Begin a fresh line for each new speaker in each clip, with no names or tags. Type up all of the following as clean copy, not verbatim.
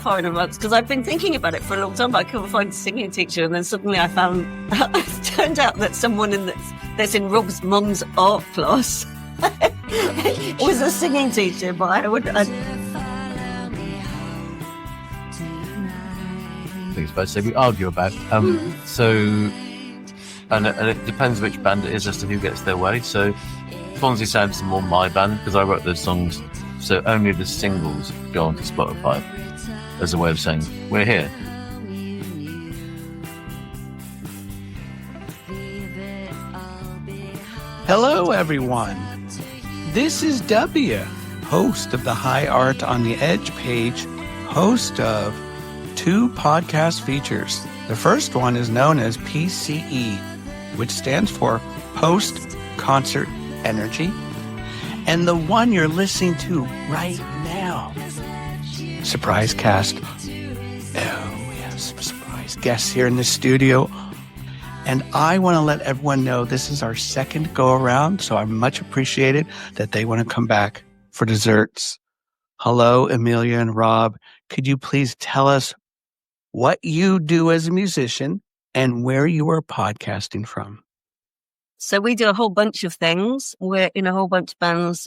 foreigner months because I've been thinking about it for a long time, but I couldn't find a singing teacher. And then suddenly I found, it turned out that someone that's in Rob's mum's art class was a singing teacher, but I would...
Things both say we argue about. So, and it depends which band it is as to who gets their way. So, Swansea Sound is more my band because I wrote those songs. So only the singles go onto Spotify as a way of saying we're here.
Hello, everyone. This is W, host of the High Art on the Edge page, host of 2 podcast features. The first one is known as PCE, which stands for Post Concert Energy. And the one you're listening to right now, Surprise Cast. Oh, we have some surprise guests here in the studio. And I want to let everyone know this is our second go around, so I much appreciate it that they want to come back for desserts. Hello, Amelia and Rob. Could you please tell us what you do as a musician and where you are podcasting from?
So we do a whole bunch of things. We're in a whole bunch of bands.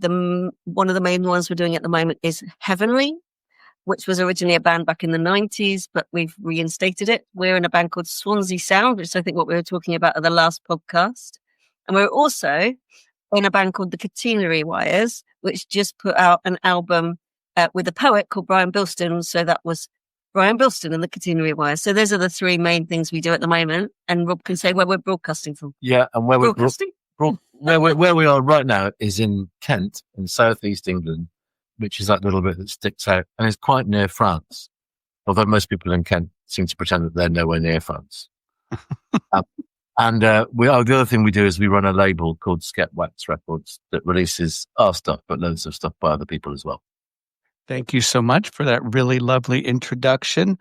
One of the main ones we're doing at the moment is Heavenly, which was originally a band back in the 90s, but we've reinstated it. We're in a band called Swansea Sound, which is I think what we were talking about at the last podcast. And we're also in a band called the Catenary Wires, which just put out an album with a poet called Brian Bilston. So that was Brian Bilston and the Catenary Wires. So those are the 3 main things we do at the moment. And Rob can say where we're broadcasting from.
Yeah, and where
broadcasting?
where we are right now is in Kent, in southeast England, which is that little bit that sticks out, and it's quite near France. Although most people in Kent seem to pretend that they're nowhere near France. And the other thing we do is we run a label called Sket Wax Records that releases our stuff, but loads of stuff by other people as well.
Thank you so much for that really lovely introduction.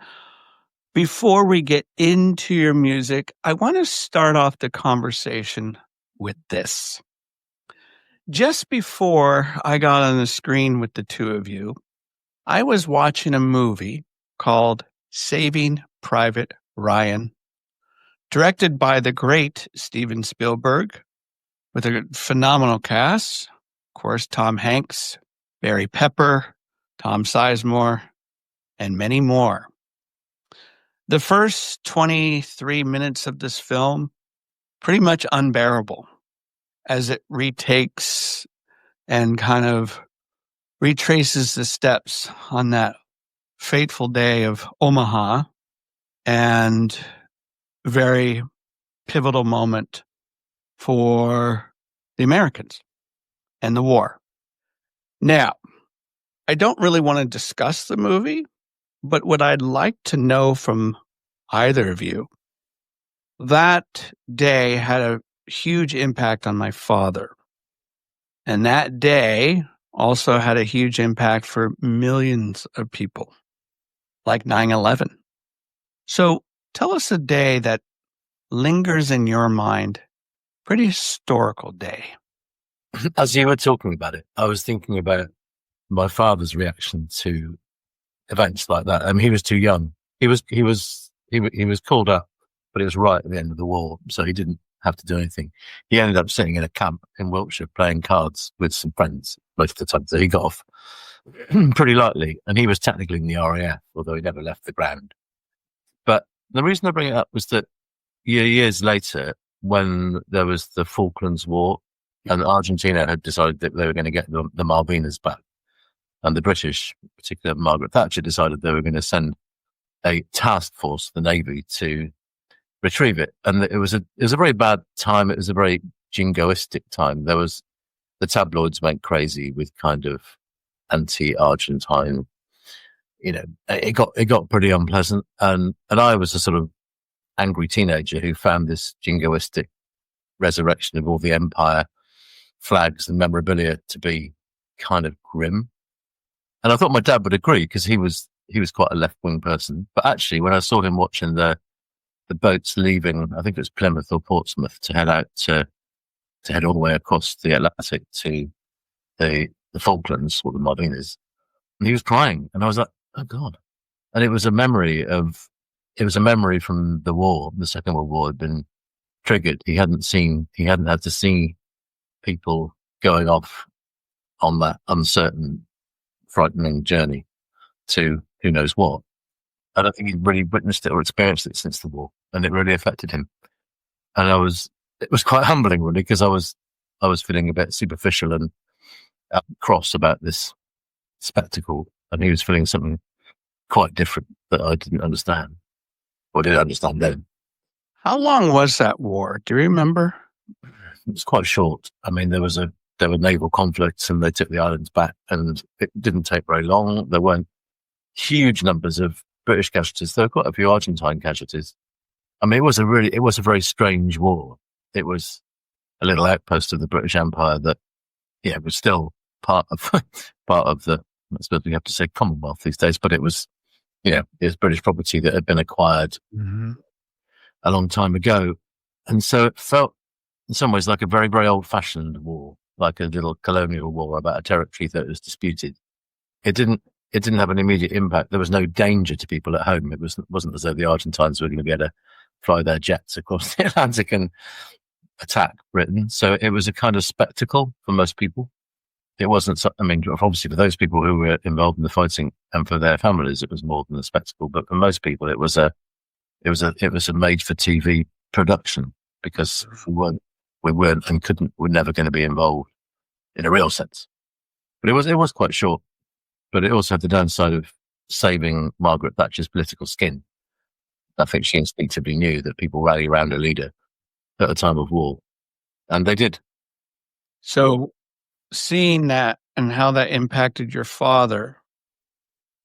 Before we get into your music, I want to start off the conversation with this. Just before I got on the screen with the 2 of you, I was watching a movie called Saving Private Ryan, directed by the great Steven Spielberg, with a phenomenal cast. Of course, Tom Hanks, Barry Pepper, Tom Sizemore, and many more. The first 23 minutes of this film, pretty much unbearable, as it retakes and kind of retraces the steps on that fateful day of Omaha, and very pivotal moment for the Americans and the war. Now, I don't really want to discuss the movie, but what I'd like to know from either of you, that day had a huge impact on my father. And that day also had a huge impact for millions of people, like 9/11. So tell us a day that lingers in your mind, pretty historical day.
As you were talking about it, I was thinking about my father's reaction to events like that. I mean, he was too young. He was called up, but it was right at the end of the war, so he didn't have to do anything. He ended up sitting in a camp in Wiltshire playing cards with some friends most of the time, so he got off pretty lightly. And he was technically in the RAF, although he never left the ground. But the reason I bring it up was that years later, when there was the Falklands War, and Argentina had decided that they were going to get the Malvinas back, and the British, particularly Margaret Thatcher, decided they were going to send a task force, the Navy, to retrieve it. And it was a very bad time. It was a very jingoistic time. The tabloids went crazy with kind of anti-Argentine. It got pretty unpleasant. And I was a sort of angry teenager who found this jingoistic resurrection of all the empire flags and memorabilia to be kind of grim. And I thought my dad would agree because he was quite a left-wing person. But actually, when I saw him watching the boats leaving, I think it was Plymouth or Portsmouth, to head out to head all the way across the Atlantic to the Falklands or the Malvinas, and he was crying. And I was like, Oh God. And it was a memory from the war. The Second World War had been triggered. He hadn't had to see people going off on that uncertain, frightening journey to who knows what. I don't think he'd really witnessed it or experienced it since the war, and it really affected him. And it was quite humbling, really, because I was feeling a bit superficial and cross about this spectacle, and he was feeling something quite different that I didn't understand, or didn't understand then.
How long was that war? Do you remember?
It was quite short. I mean, there were naval conflicts, and they took the islands back, and it didn't take very long. There weren't huge numbers of British casualties. There were quite a few Argentine casualties. I mean, it was a very strange war. It was a little outpost of the British Empire that, was still part of the, I suppose we have to say Commonwealth these days, but it was British property that had been acquired a long time ago. And so it felt in some ways like a very, very old fashioned war, like a little colonial war about a territory that was disputed. It didn't have an immediate impact. There was no danger to people at home. It wasn't as though the Argentines were going to be able to fly their jets across the Atlantic and attack Britain. So it was a kind of spectacle for most people. It wasn't, I mean, obviously for those people who were involved in the fighting and for their families, it was more than a spectacle. But for most people, it was a made for TV production, because we weren't and we're never going to be involved in a real sense. But it was quite short, but it also had the downside of saving Margaret Thatcher's political skin. I think she instinctively knew that people rally around a leader at a time of war, and they did.
So seeing that and how that impacted your father,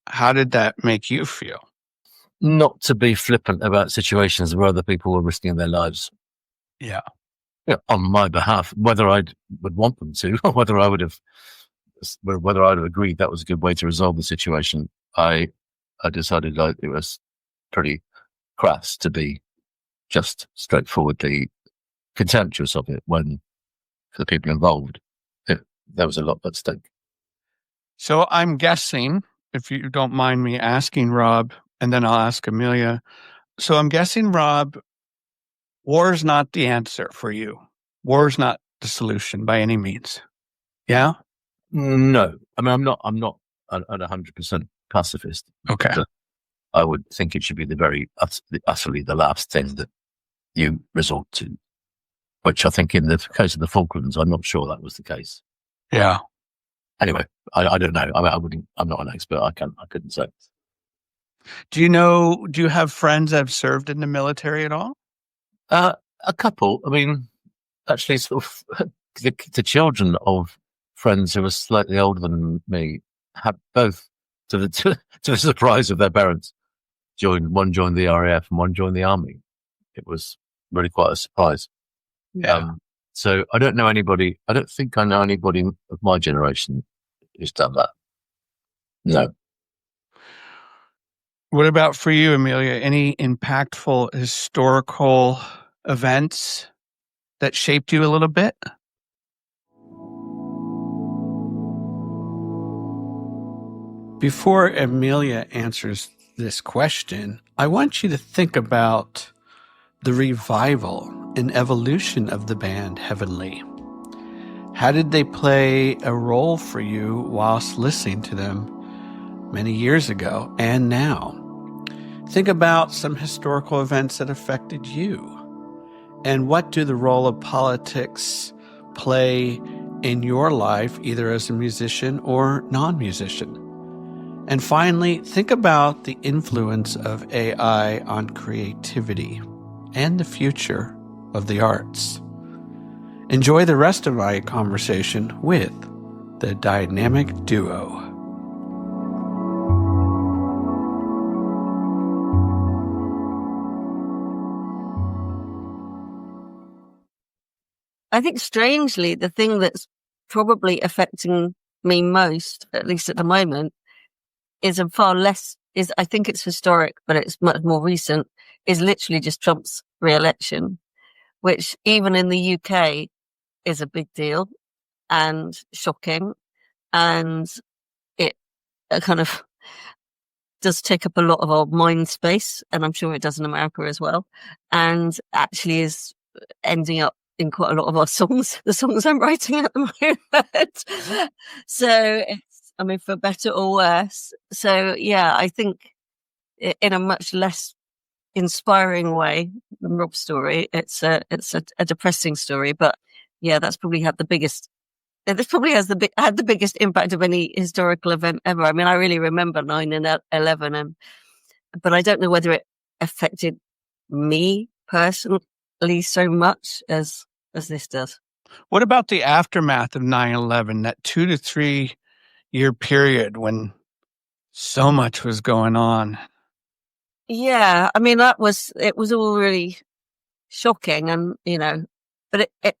how did that make you feel?
Not to be flippant about situations where other people were risking their lives.
Yeah.
On my behalf, whether I would want them to, or whether I'd have agreed that was a good way to resolve the situation, I decided it was pretty crass to be just straightforwardly contemptuous of it when, for the people involved, there was a lot at stake.
So I'm guessing, if you don't mind me asking, Rob, and then I'll ask Amelia. So I'm guessing, Rob, war is not the answer for you. War is not the solution by any means. Yeah?
No. I mean, I'm not an 100% pacifist.
Okay.
I would think it should be utterly the last thing that you resort to, which I think in the case of the Falklands, I'm not sure that was the case.
Yeah.
Anyway, I don't know. I mean, I'm not an expert. I couldn't say.
Do you have friends that have served in the military at all?
A couple. I mean, actually, sort of the children of friends who were slightly older than me had both, to the surprise of their parents, one joined the RAF and one joined the army. It was really quite a surprise.
Yeah.
So I don't know anybody. I don't think I know anybody of my generation who's done that. No.
What about for you, Amelia? Any impactful historical events that shaped you a little bit? Before Amelia answers this question, I want you to think about the revival and evolution of the band Heavenly. How did they play a role for you whilst listening to them many years ago and now? Think about some historical events that affected you. And what do the role of politics play in your life, either as a musician or non-musician? And finally, think about the influence of AI on creativity and the future of the arts. Enjoy the rest of my conversation with the dynamic duo.
I think strangely, the thing that's probably affecting me most, at least at the moment, I think it's historic, but it's much more recent, is literally just Trump's re-election, which even in the UK is a big deal and shocking. And it kind of does take up a lot of our mind space, and I'm sure it does in America as well, and actually is ending up in quite a lot of our songs, the songs I'm writing at the moment. So it's, I mean, for better or worse. So yeah, I think in a much less inspiring way than Rob's story, it's a depressing story, but yeah, that's probably had the biggest. This probably had the biggest impact of any historical event ever. I mean, I really remember 9/11, but I don't know whether it affected me personally so much as this does.
What about the aftermath of 9/11, that 2 to 3 year period when so much was going on?
Yeah, I mean, it was all really shocking, and but it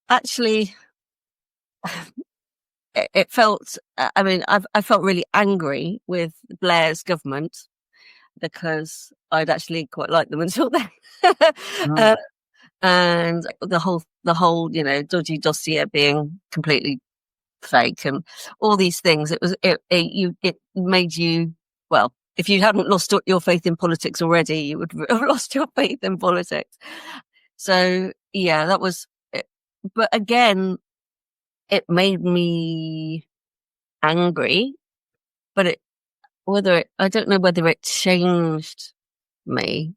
actually. It felt, I mean, I felt really angry with Blair's government because I'd actually quite liked them until then. And the whole, dodgy dossier being completely fake and all these things. It made you, well, if you hadn't lost your faith in politics already, you would have lost your faith in politics. So yeah, that was it. But again, it made me angry, but I don't know whether it changed me.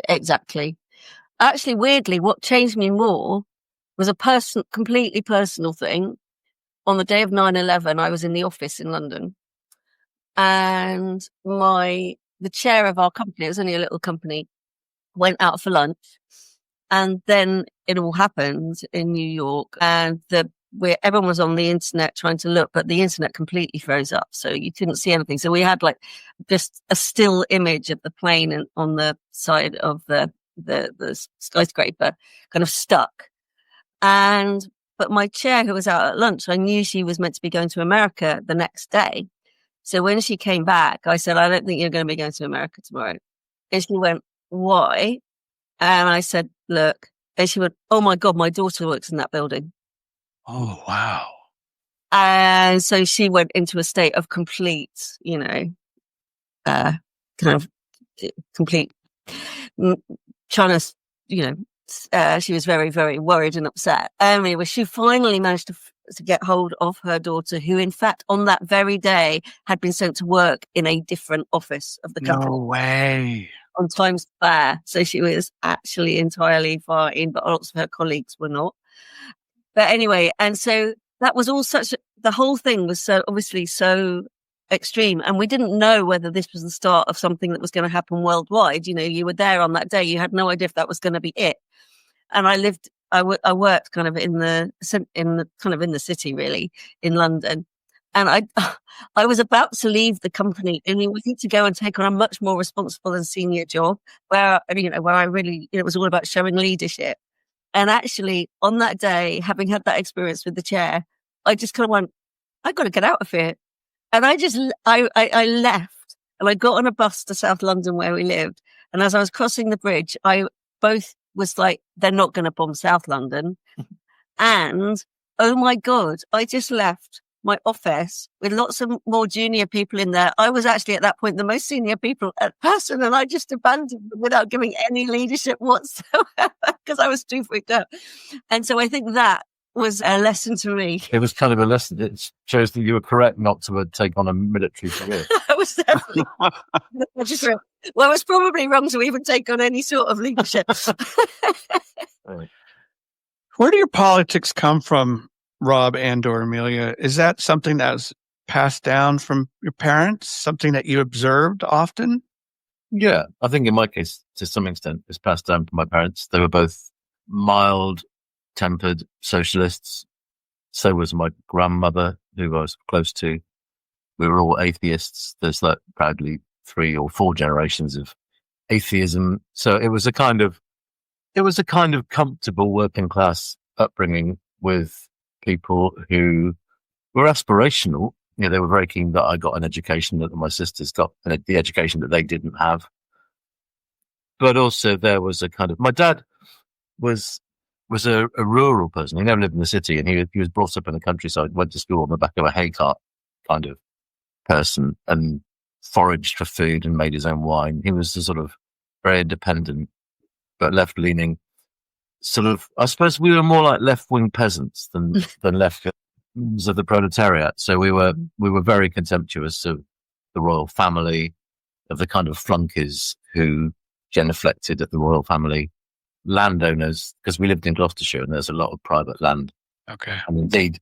Exactly. Actually, weirdly, what changed me more was a completely personal thing. On the day of 9/11, I was in the office in London, and the chair of our company, it was only a little company, went out for lunch. And then it all happened in New York, and where everyone was on the internet trying to look, but the internet completely froze up, so you couldn't see anything. So we had like just a still image of the plane on the side of the skyscraper, kind of stuck. But my chair, who was out at lunch, I knew she was meant to be going to America the next day. So when she came back, I said, "I don't think you're going to be going to America tomorrow." And she went, "Why?" And I said, "Look," and she went, "Oh my God, my daughter works in that building."
Oh, wow.
And so she went into a state of complete, kind of complete, trying to, she was very, very worried and upset. Anyway, she finally managed to get hold of her daughter, who in fact on that very day had been sent to work in a different office of the company.
No way.
On Times Square. So she was actually entirely fine, but lots of her colleagues were not. But anyway, and so that was all the whole thing was so obviously so extreme. And we didn't know whether this was the start of something that was going to happen worldwide. You were there on that day. You had no idea if that was going to be it. And I worked kind of in the city, really, in London. And I was about to leave the company and we wanted to go and take on a much more responsible and senior job where I really, it was all about showing leadership. And actually on that day, having had that experience with the chair, I just kind of went, I've got to get out of here. And I left and I got on a bus to South London where we lived. And as I was crossing the bridge, I both was like, they're not going to bomb South London. And oh my God, I just left my office with lots of more junior people in there. I was actually at that point the most senior person, and I just abandoned them without giving any leadership whatsoever because I was too freaked out. And so I think that was a lesson to me.
It was kind of a lesson. It shows that you were correct not to take on a military career.
I was definitely well, I was probably wrong to even take on any sort of leadership.
Where do your politics come from, Rob and/or Amelia? Is that something that was passed down from your parents? Something that you observed often?
Yeah, I think in my case, to some extent, it's passed down from my parents. They were both mild-tempered socialists. So was my grandmother, who I was close to. We were all atheists. There's like proudly 3 or 4 generations of atheism. So it was a kind of comfortable working class upbringing with people who were aspirational. They were very keen that I got an education, that my sisters got the education that they didn't have. But also there was a kind of, my dad was a rural person. He never lived in the city, and he was brought up in the countryside, went to school on the back of a hay cart kind of person. And foraged for food and made his own wine. He was a sort of very independent, but left-leaning sort of, I suppose we were more like left-wing peasants than left of the proletariat. So we were very contemptuous of the royal family, of the kind of flunkies who genuflected at the royal family, landowners, because we lived in Gloucestershire and there's a lot of private land.
Okay.
And indeed,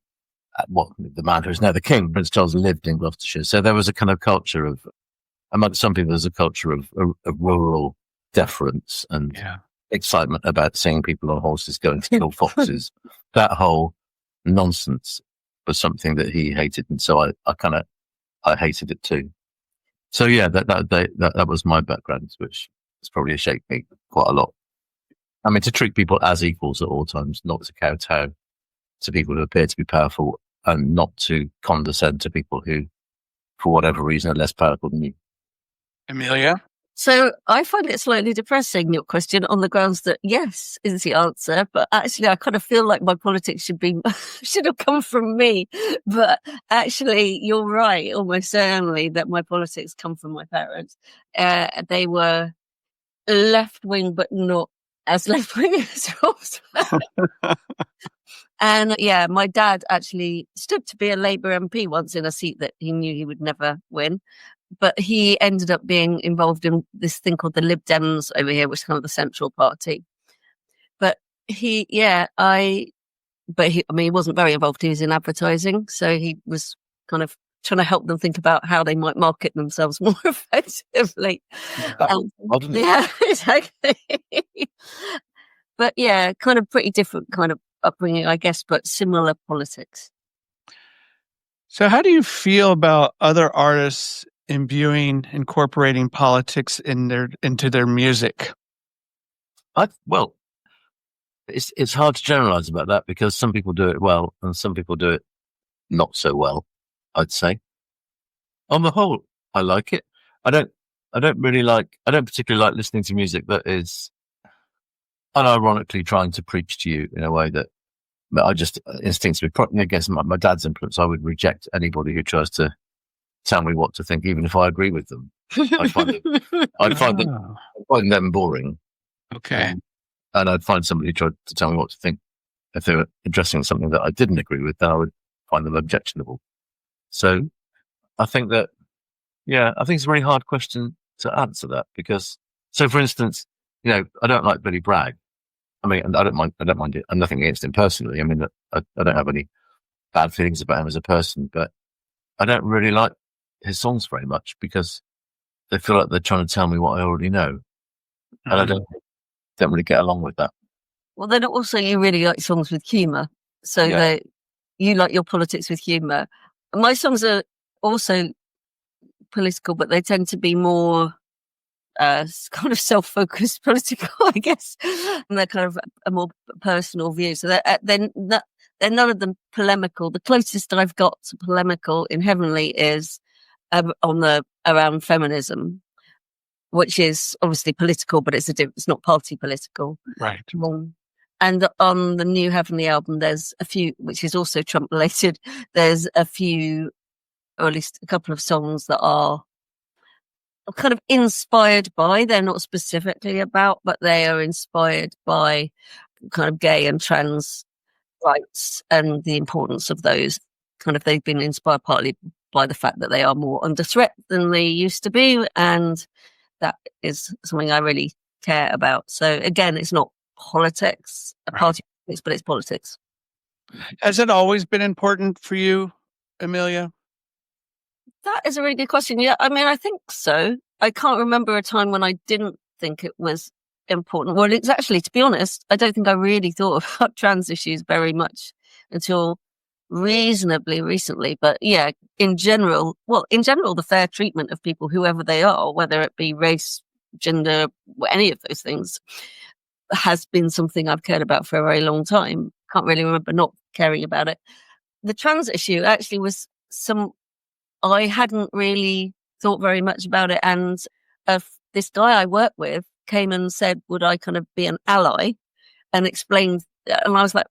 the man who's now the king, Prince Charles, lived in Gloucestershire. So there was a kind of culture of, among some people, there's a culture of rural deference and excitement about seeing people on horses going to kill foxes. That whole nonsense was something that he hated, and so I hated it too. So yeah, that was my background, which has probably shaped me quite a lot. I mean, to treat people as equals at all times, not to kowtow to people who appear to be powerful, and not to condescend to people who, for whatever reason, are less powerful than you.
Amelia?
So I find it slightly depressing, your question, on the grounds that yes is the answer, but actually I kind of feel like my politics should have come from me. But actually, you're right, almost certainly, that my politics come from my parents. They were left-wing, but not as left-wing as yours. And yeah, my dad actually stood to be a Labour MP once in a seat that he knew he would never win. But he ended up being involved in this thing called the Lib Dems over here, which is kind of the central party. But he wasn't very involved. He was in advertising. So he was kind of trying to help them think about how they might market themselves more effectively. Yeah, exactly. But yeah, kind of pretty different kind of upbringing, I guess, but similar politics.
So how do you feel about other artists incorporating politics into their music?
Well, it's hard to generalize about that, because some people do it well and some people do it not so well, I'd say. On the whole, I like it. I don't particularly like listening to music that is unironically trying to preach to you in a way that I just instinctively, against my dad's influence, I would reject anybody who tries to tell me what to think, even if I agree with them. I'd find them boring.
Okay.
And I'd find somebody who tried to tell me what to think. If they were addressing something that I didn't agree with, then I would find them objectionable. So I think it's a really hard question to answer that, because, so for instance, I don't like Billy Bragg. I mean, and I don't mind it. I'm nothing against him personally. I mean, I don't have any bad feelings about him as a person, but I don't really like his songs very much, because they feel like they're trying to tell me what I already know. And I don't really get along with that.
Well, then also you really like songs with humour. So you like your politics with humour. My songs are also political, but they tend to be more kind of self-focused political, I guess. And they're kind of a more personal view. So they're none of them polemical. The closest I've got to polemical in Heavenly is around feminism, which is obviously political, but it's not party political.
Right.
And on the new Heavenly album, there's a few, which is also Trump related. There's a few, or at least a couple of songs that are kind of inspired by, they're not specifically about, but they are inspired by kind of gay and trans rights and the importance of those. Kind of, they've been inspired partly by the fact that they are more under threat than they used to be. And that is something I really care about. So again, it's not politics, party politics, but it's politics.
Has it always been important for you, Amelia?
That is a really good question. Yeah, I mean, I think so. I can't remember a time when I didn't think it was important. Well, it's actually, to be honest, I don't think I really thought about trans issues very much until reasonably recently. But yeah, in general, the fair treatment of people, whoever they are, whether it be race, gender, any of those things, has been something I've cared about for a very long time. Can't really remember not caring about it. The trans issue actually was I hadn't really thought very much about it. And this guy I work with came and said, would I kind of be an ally, and explained. And I was like,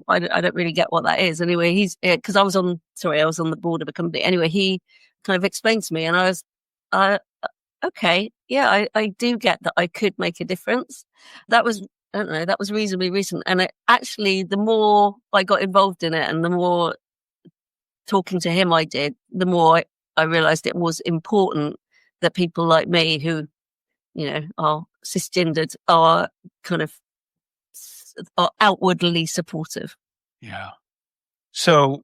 I don't really get what that is. Anyway, because I was on the board of a company. Anyway, he kind of explained to me, and I was okay, yeah, I do get that I could make a difference. That was, I don't know, that was reasonably recent. And actually, the more I got involved in it and the more talking to him I did, the more I realized it was important that people like me who, are cisgendered are kind of are outwardly supportive.
Yeah. So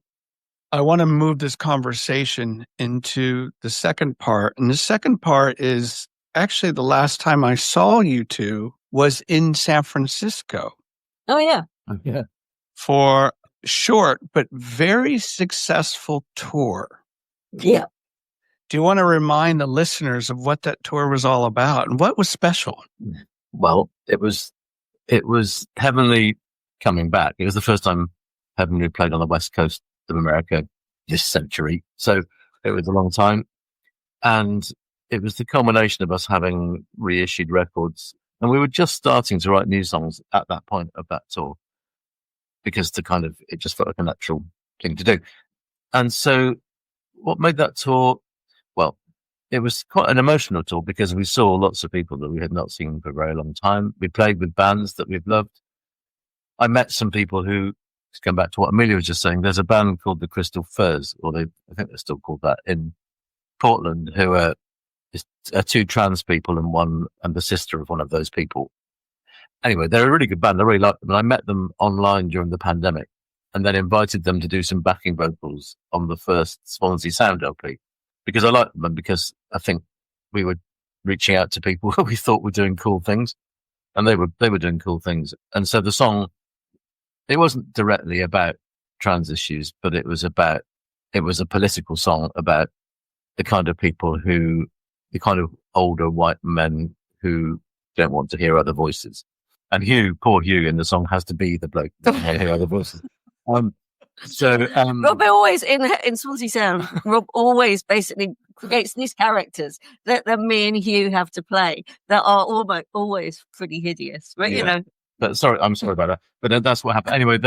I want to move this conversation into the second part. And the second part is actually the last time I saw you two was in San Francisco.
Oh, yeah.
Yeah.
For short but very successful tour.
Yeah.
Do you want to remind the listeners of what that tour was all about and what was special?
Well, it was Heavenly coming back. It was the first time Heavenly played on the West Coast of America this century. So it was a long time. And it was the culmination of us having reissued records. And we were just starting to write new songs at that point of that tour because it just felt like a natural thing to do. And so what made that tour, well, it was quite an emotional tour because we saw lots of people that we had not seen for a very long time. We played with bands that we've loved. I met some people who, to come back to what Amelia was just saying, there's a band called the Crystal Furs, I think they're still called that, in Portland, who are two trans people and the sister of one of those people. Anyway, they're a really good band. I really like them. And I met them online during the pandemic and then invited them to do some backing vocals on the first Swansea Sound LP because I liked them and because I think we were reaching out to people who we thought were doing cool things and they were doing cool things. And so the song, it wasn't directly about trans issues, but it was a political song about the kind of older white men who don't want to hear other voices. And poor Hugh in the song has to be the bloke that can hear other voices.
Rob always in Swansea Sound, Rob always basically creates these characters that me and Hugh have to play that are always pretty hideous, right?
Yeah. But I'm sorry about that. But that's what happened. Anyway,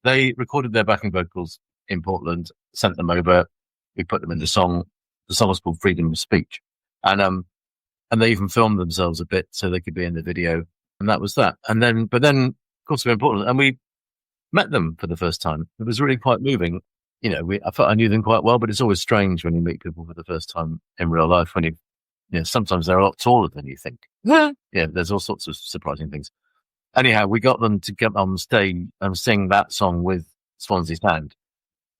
they recorded their backing vocals in Portland, sent them over. We put them in the song. The song was called Freedom of Speech, and they even filmed themselves a bit so they could be in the video. And that was that. But then, of course, we're in Portland and we met them for the first time. It was really quite moving. I felt I knew them quite well, but it's always strange when you meet people for the first time in real life when sometimes they're a lot taller than you think. Yeah, there's all sorts of surprising things. Anyhow, we got them to get on stage and sing that song with Swansea Sound.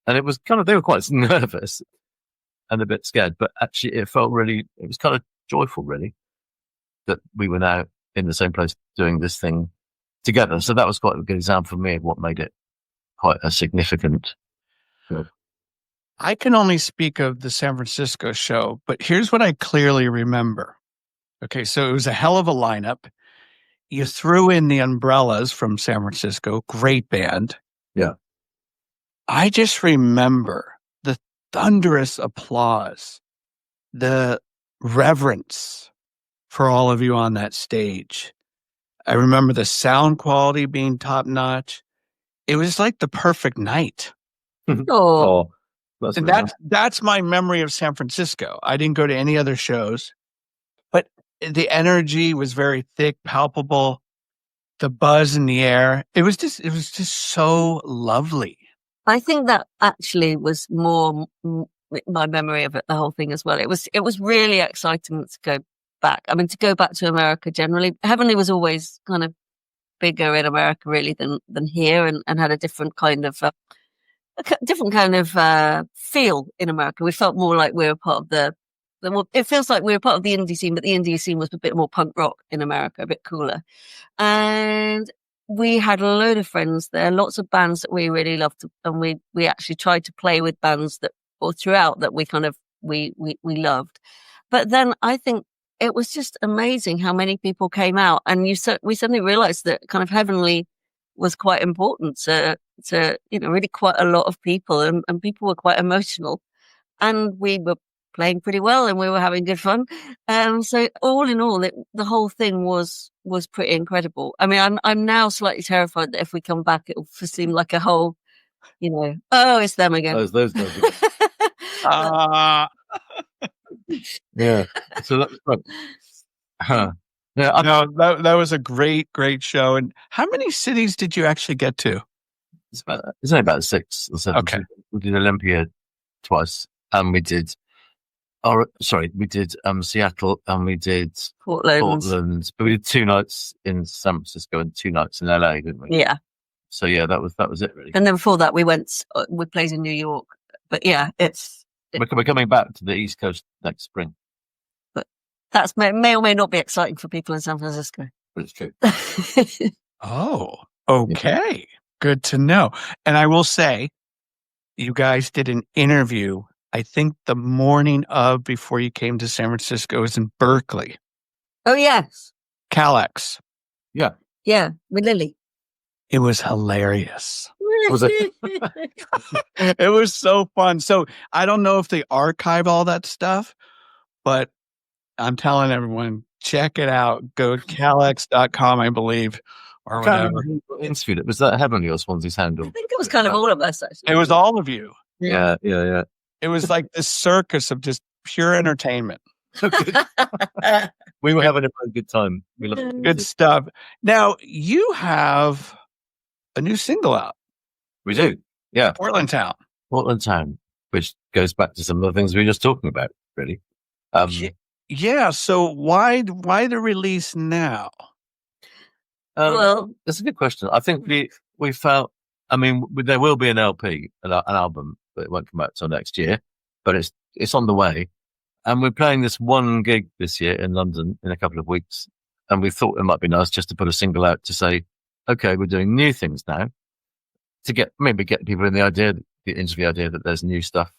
And it was they were quite nervous and a bit scared, but actually it was kind of joyful really that we were now in the same place doing this thing together. So that was quite a good example for me of what made it quite a significant.
I can only speak of the San Francisco show, but here's what I clearly remember. Okay, so it was a hell of a lineup. You threw in the Umbrellas from San Francisco, great band.
Yeah.
I just remember the thunderous applause, the reverence for all of you on that stage. I remember the sound quality being top notch. It was like the perfect night.
Oh,
That's my memory of San Francisco. I didn't go to any other shows, but the energy was very thick, palpable. The buzz in the air. It was just so lovely.
I think that actually was more my memory of it, the whole thing as well. It was really exciting to go back. I mean, to go back to America generally. Heavenly was always kind of bigger in America really than here, and had a different kind of feel in America. We felt more like we were part of it feels like we were part of the indie scene, but the indie scene was a bit more punk rock in America, a bit cooler. And we had a load of friends there, lots of bands that we really loved, and we actually tried to play with bands throughout that we kind of we loved. But then I think it was just amazing how many people came out, and we suddenly realized that kind of Heavenly was quite important to really quite a lot of people, and people were quite emotional, and we were playing pretty well and we were having good fun. So all in all, the whole thing was pretty incredible. I mean, I'm now slightly terrified that if we come back, it'll seem like a whole, it's them again.
Those guys. Yeah. So that's right. Huh. Yeah.
No, that was a great show. And how many cities did you actually get to?
It's only about 6 or 7.
Okay.
We did Olympia twice, and we did. We did Seattle, and we did Portland, but we did 2 nights in San Francisco and 2 nights in LA, didn't we?
Yeah.
So yeah, that was it really.
And then before that, we played in New York. But yeah,
We're coming back to the East Coast next spring,
but that may or may not be exciting for people in San Francisco.
but it's true.
Oh, okay. Good to know. And I will say, you guys did an interview, I think the morning of before you came to San Francisco. It was in Berkeley.
Oh, yes.
Calex.
Yeah.
Yeah, with Lily.
It was hilarious.
Was it?
It was so fun. So I don't know if they archive all that stuff, but I'm telling everyone, check it out. Go to calex.com, I believe, or whatever.
Interviewed it. Was that Heavenly or Swansea's handle?
I think it was kind of all of us, actually.
It was all of you.
Yeah.
It was like this circus of just pure entertainment.
We were having a very good time. We loved it.
Good stuff. Now, you have a new single out,
We do. Yeah.
Portland Town.
Portland Town, which goes back to some of the things we were just talking about, really.
Yeah. So why the release now?
Well,
that's a good question. I think we felt. I mean, there will be an LP, an album, but it won't come out till next year. But it's on the way, and we're playing this one gig this year in London in a couple of weeks, and we thought it might be nice just to put a single out to say, okay, we're doing new things now, to get people into the idea that there's new stuff,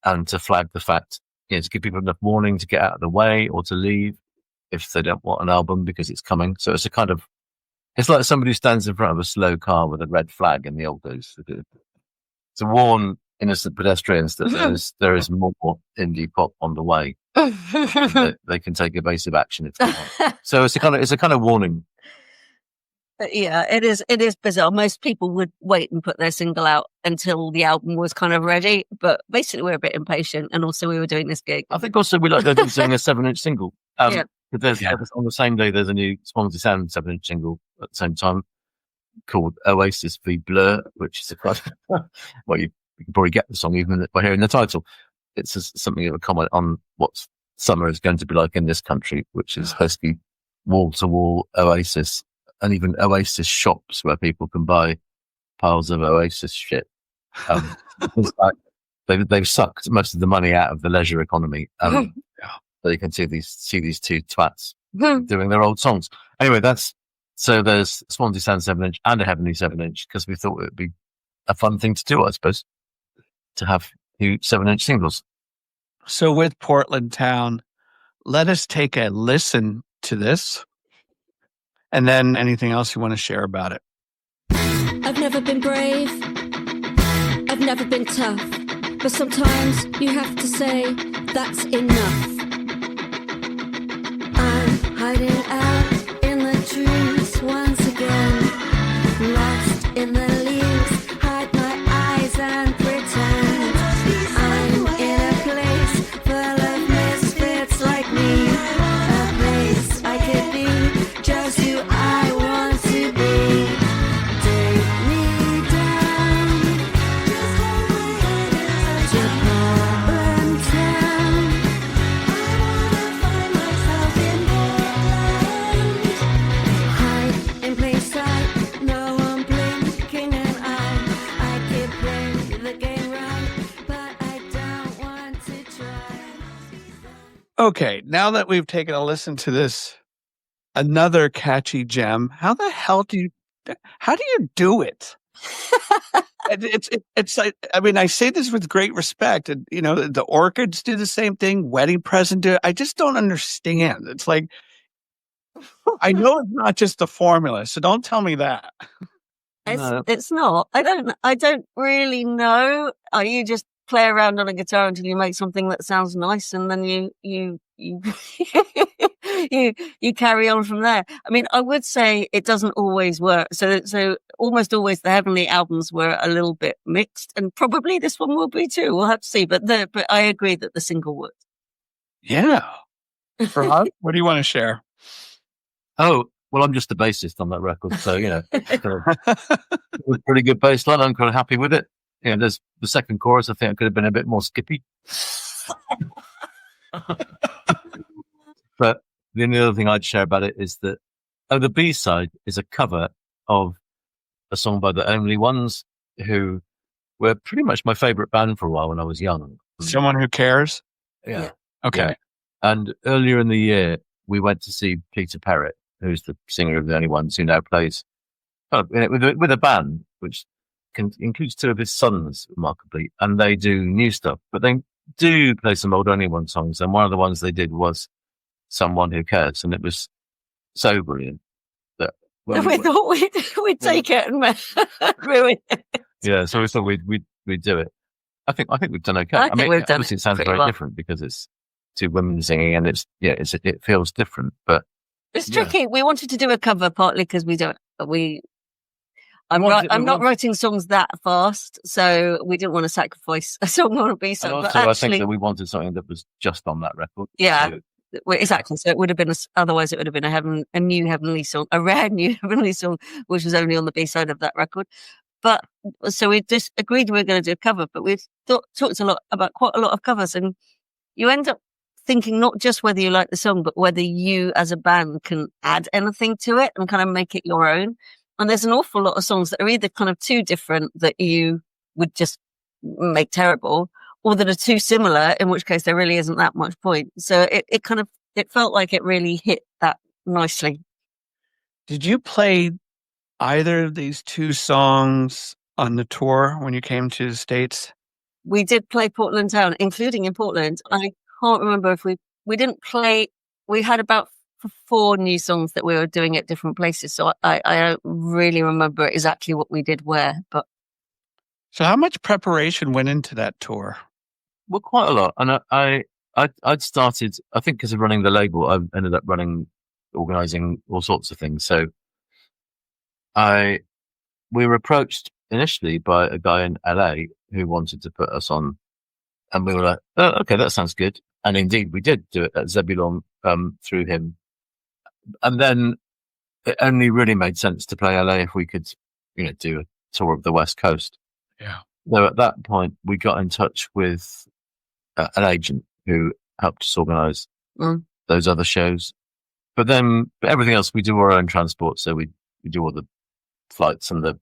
and to flag the fact, to give people enough warning to get out of the way or to leave if they don't want an album because it's coming. So it's like somebody who stands in front of a slow car with a red flag in the old days. To warn innocent pedestrians that there is more indie pop on the way. They can take evasive action if they want. So it's a kind of warning.
But yeah, it is bizarre. Most people would wait and put their single out until the album was kind of ready. But basically, we're a bit impatient, and also we were doing this gig.
I think also we like doing a 7-inch single.
Yeah.
On the same day, there's a new Swansea Sound 7-inch single at the same time called Oasis v Blur, which is a quite well, you can probably get the song even by hearing the title. It's something of a comment on what summer is going to be like in this country, which is husky wall-to-wall Oasis, and even Oasis shops where people can buy piles of Oasis shit. They've sucked most of the money out of the leisure economy. So you can see these two twats doing their old songs. Anyway, so there's Swansea Sound 7-inch and a Heavenly 7-inch because we thought it would be a fun thing to do, I suppose, to have 2 7-inch singles.
So with Portland Town, let us take a listen to this, and then anything else you want to share about it.
I've never been brave, I've never been tough, but sometimes you have to say that's enough. I'm hiding out in the trees once again, lost in the leaves, hide my eyes and pretend I'm in a place full of misfits like me, a place I could be just who I want to be. Take me down to Portland Town. I wanna find myself in Portland. Hide in plain sight, no one blinking an eye. I could play the game right, but I don't want to try.
Okay, now that we've taken a listen to this, another catchy gem, how the hell do you do it? It's like, I mean, I say this with great respect, and the Orchids do the same thing, Wedding Present do it. I just don't understand. It's like, I know it's not just the formula, so don't tell me that.
No.
It's not. I don't really know. You just play around on a guitar until you make something that sounds nice, and then you you carry on from there. I mean, I would say it doesn't always work. So almost always the Heavenly albums were a little bit mixed, and probably this one will be too. We'll have to see. But I agree that the single would.
Yeah. Farhad, what do you want to share?
Oh, well, I'm just the bassist on that record, so it was a pretty good bass line. I'm kind of happy with it. There's the second chorus. I think it could have been a bit more skippy. But the only other thing I'd share about it is that the B side is a cover of a song by the Only Ones, who were pretty much my favorite band for a while when I was young.
Someone who cares?
Yeah.
Okay.
Yeah. And earlier in the year, we went to see Peter Perrett, who's the singer of the Only Ones, who now plays with a band, which includes two of his sons, remarkably, and they do new stuff, but they do play some old Only One songs. And one of the ones they did was Someone Who Cares, and it was so brilliant that
We thought we'd take it and ruin it.
yeah. So we thought we'd do it. I think we've done okay.
I think we've done
obviously it sounds
pretty
very
well.
different because it's two women singing, and it feels different, but
It's
Yeah.
tricky. We wanted to do a cover partly because I'm not writing songs that fast, so we didn't want to sacrifice a song on a B-side.
and
But
also I
actually,
think that we wanted something that was just on that record.
Yeah.
So,
well, exactly. So it would have been otherwise it would have been a new heavenly song, a rare new heavenly song, which was only on the B-side of that record. But so we just agreed we were going to do a cover, but we've talked a lot about quite a lot of covers, and you end up thinking not just whether you like the song, but whether you as a band can add anything to it and kind of make it your own. And there's an awful lot of songs that are either kind of too different that you would just make terrible, or that are too similar, in which case there really isn't that much point. So it felt like it really hit that nicely.
Did you play either of these two songs on the tour when you came to the States?
We did play Portland Town, including in Portland. I can't remember if we didn't play. We had about 4 new songs that we were doing at different places. So I don't really remember exactly what we did where, but
So how much preparation went into that tour?
well, quite a lot. And I'd started, I think, because of running the label, I ended up organising all sorts of things. So we were approached initially by a guy in LA who wanted to put us on, and we were like, oh, okay, that sounds good. And indeed, we did do it at Zebulon through him. And then it only really made sense to play LA if we could, do a tour of the West Coast.
Yeah.
So at that point, we got in touch with an agent who helped us organise those other shows. But everything else, we do our own transport. So we do all the flights and it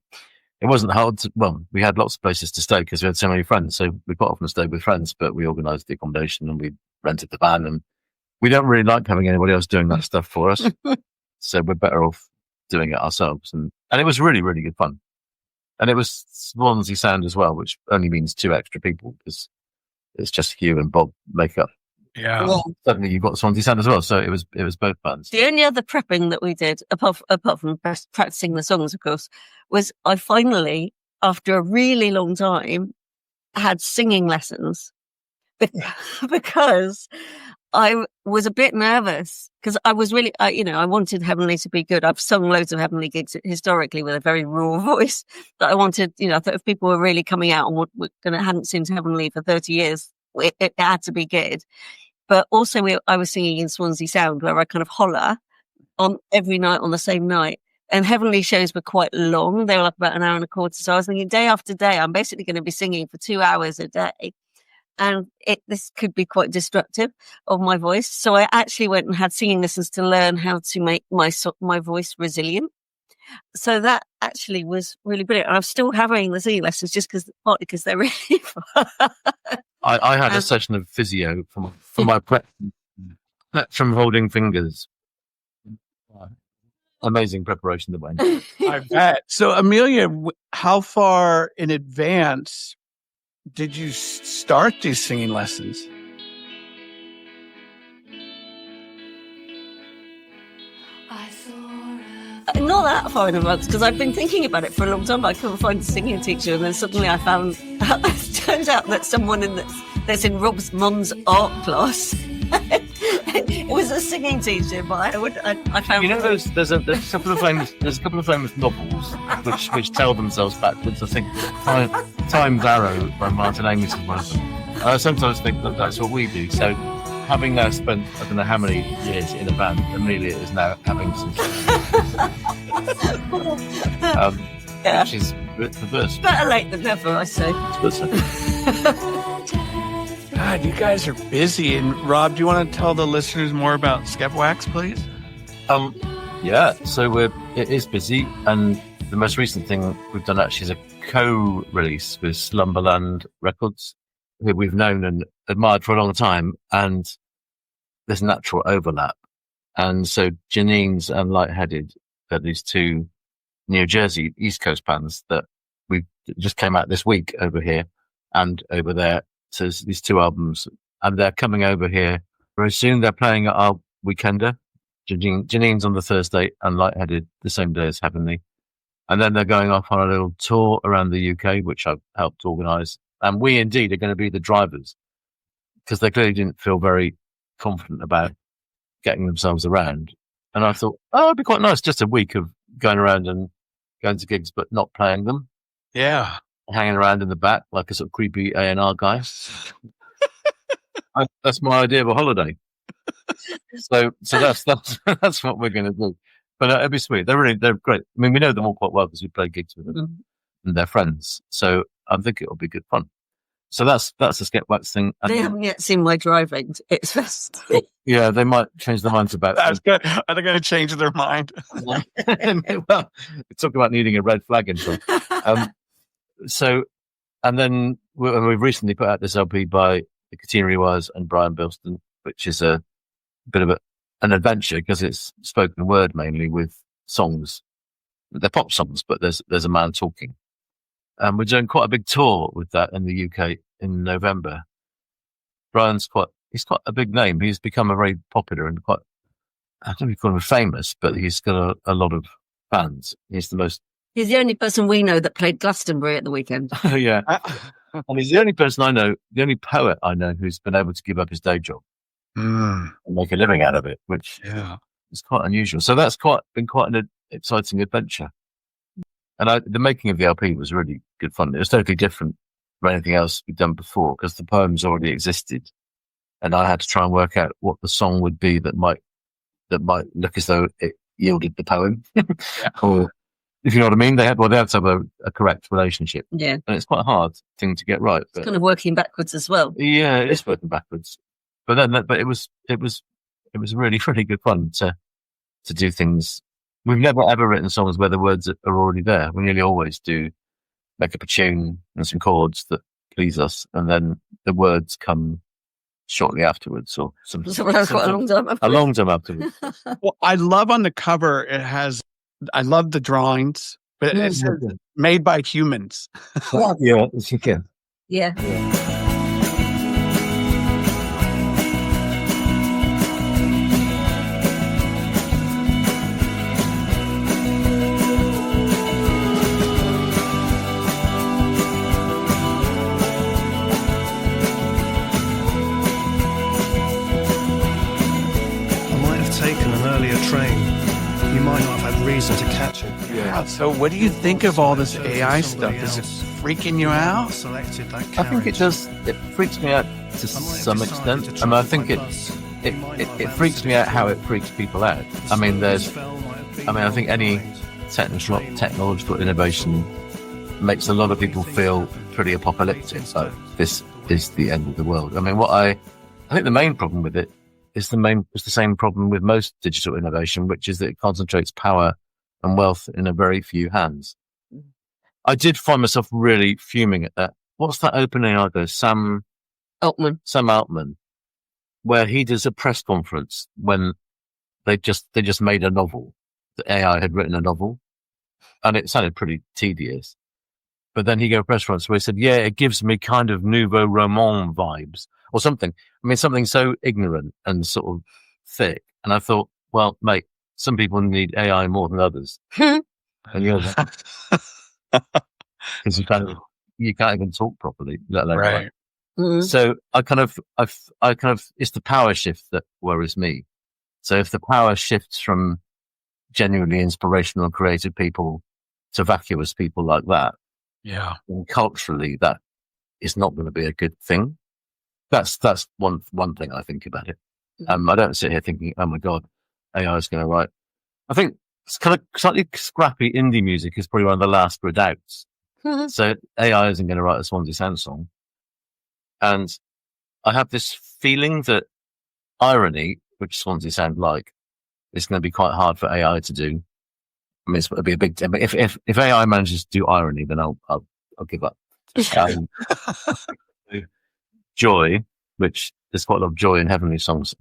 wasn't hard we had lots of places to stay because we had so many friends. So we quite often stayed with friends, but we organised the accommodation and we rented the van, and we don't really like having anybody else doing that stuff for us. So we're better off doing it ourselves. And it was really, really good fun. And it was Swansea Sound as well, which only means 2 extra people because it's just Hugh and Bob make up.
Yeah.
well,
Suddenly you've got Swansea Sound as well. So it was both bands.
the only other prepping that we did, apart from practicing the songs, of course, was I finally, after a really long time, had singing lessons because I was a bit nervous because I was really, I wanted Heavenly to be good. I've sung loads of Heavenly gigs historically with a very raw voice, but I wanted, I thought if people were really coming out and hadn't seen Heavenly for 30 years, it had to be good. But also I was singing in Swansea Sound where I kind of holler on every night on the same night. And Heavenly shows were quite long. They were like about an hour and a quarter. So I was thinking day after day, I'm basically going to be singing for 2 hours a day. And this could be quite destructive of my voice. So I actually went and had singing lessons to learn how to make my voice resilient. So that actually was really brilliant. And I'm still having the singing lessons partly because they're really fun.
I had a session of physio for my prep from holding fingers. Amazing preparation that went.
I bet. So, Amelia, how far in advance did you start these singing lessons?
Not that far in advance because I've been thinking about it for a long time, but I couldn't find a singing teacher. And then suddenly I found, it turns out that someone that's in Rob's mum's art class, it was a singing teacher, but I found.
There's a couple of famous novels which tell themselves backwards. I think Time's Arrow by Martin Amis is one of them. I sometimes think that that's what we do. So having now spent, I don't know how many years in a band, Amelia is now having some
Yeah.
which is perverse.
Better late than never, I say.
God, you guys are busy. And Rob, do you want to tell the listeners more about Skepwax, please?
Yeah, so it is busy, and the most recent thing we've done actually is a co-release with Slumberland Records, who we've known and admired for a long time, and there's natural overlap. And so Janine's and Lightheaded are these two New Jersey East Coast bands that we just came out this week over here and over there. So there's these two albums, and they're coming over here very soon. They're playing at our Weekender. Janine's on the Thursday and Lightheaded the same day as Heavenly. And then they're going off on a little tour around the UK, which I've helped organise. And we indeed are going to be the drivers, because they clearly didn't feel very confident about getting themselves around. And I thought, oh, it'd be quite nice, just a week of going around and going to gigs, but not playing them,
Yeah.
hanging around in the back like a sort of creepy A&R guy. That's my idea of a holiday. So that's that's what we're going to do. But it'd be sweet. They're great. I mean, we know them all quite well because we play gigs with them and they're friends. So I think it'll be good fun. So that's the Skepwax thing. And
They haven't yet seen my driving. It's best.
yeah, they might change their minds about
That's good. Are they going to change their mind?
well, talk about needing a red flag in front. So, and then we've recently put out this LP by the Catenary Wires and Brian Bilston, which is a bit of an adventure because it's spoken word mainly with songs. They're pop songs, but there's a man talking. And we're doing quite a big tour with that in the UK in November. Brian's he's quite a big name. He's become a very popular and quite, I don't know if you call him famous, but he's got a lot of fans. He's the
only person we know that played Glastonbury at the weekend.
yeah. And he's the only person I know, the only poet I know who's been able to give up his day job and make a living out of it, which is quite unusual. So that's been quite an exciting adventure. And the making of the LP was really good fun. It was totally different from anything else we'd done before because the poems already existed. And I had to try and work out what the song would be that might look as though it yielded the poem. Or, if you know what I mean, they had to have a correct relationship.
Yeah.
And it's quite a hard thing to get right.
It's kind of working backwards as well.
Yeah, it is working backwards. But it was really, really good fun to do things. We've never ever written songs where the words are already there. We nearly always do make up a tune and some chords that please us, and then the words come shortly afterwards, or something.
So quite a long time afterwards.
A long time afterwards.
Well, I love on the cover, I love the drawings, but it's made by humans.
Yeah, you can.
Yeah.
Train, you might not have had reason to catch it.
Yeah. So what do you think of all this AI stuff? Is it freaking you out?
I think it does. It freaks me out to some extent. I mean, I think it freaks me out how it freaks people out. I mean, I think any technological innovation makes a lot of people feel pretty apocalyptic. Like this is the end of the world. I mean, I think the main problem with it is the same problem with most digital innovation, which is that it concentrates power and wealth in a very few hands. I did find myself really fuming at that. What's that opening I go? Sam Altman, where he does a press conference when they just made a novel. The AI had written a novel, and it sounded pretty tedious. But then he gave a press conference where he said, "Yeah, it gives me kind of nouveau roman vibes." Or something. I mean, something so ignorant and sort of thick. And I thought, well, mate, some people need AI more than others. And you're because you can't even talk properly, let alone
right.
Mm-hmm.
So I kind of, it's the power shift that worries me. So if the power shifts from genuinely inspirational, creative people to vacuous people like that,
yeah,
then culturally that is not going to be a good thing. That's one thing I think about it. I don't sit here thinking, oh my God, AI is going to write. I think it's kind of slightly scrappy indie music is probably one of the last redoubts. So AI isn't going to write a Swansea Sound song. And I have this feeling that irony, which Swansea sound like, is going to be quite hard for AI to do. I mean, it'll be a big. If AI manages to do irony, then I'll give up. Joy, which there's quite a lot of joy in heavenly songs.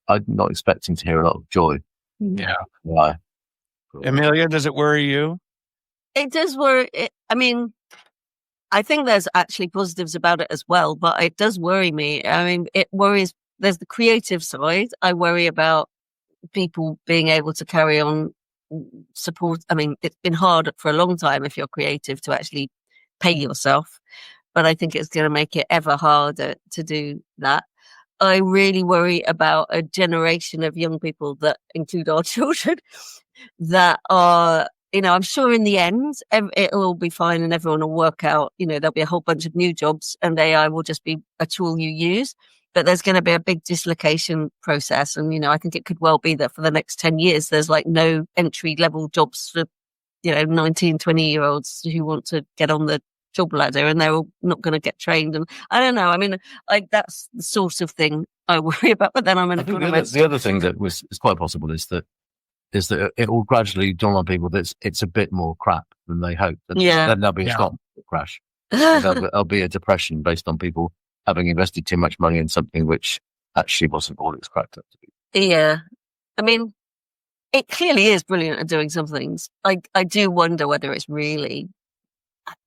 I'm not expecting to hear a lot of joy.
Yeah.
Why?
Amelia, does it worry you?
It does worry. I mean, I think there's actually positives about it as well, but it does worry me. I mean, it worries. There's the creative side. I worry about people being able to carry on support. I mean, it's been hard for a long time if you're creative to actually pay yourself, but I think it's going to make it ever harder to do that. I really worry about a generation of young people that include our children that are, I'm sure in the end, it'll all be fine and everyone will work out, there'll be a whole bunch of new jobs and AI will just be a tool you use. But there's going to be a big dislocation process. And, I think it could well be that for the next 10 years, there's like no entry level jobs for, 19, 20-year-olds who want to get on the job ladder and they're all not going to get trained. And I don't know. I mean, that's the sort of thing I worry about. But then I'm an economist.
The other thing that is quite possible is that it will gradually dawn on people that it's a bit more crap than they hoped. Then there'll be a stock crash. There'll be a depression based on people having invested too much money in something which actually wasn't all it's cracked up to be.
Yeah. I mean, it clearly is brilliant at doing some things. I do wonder whether it's really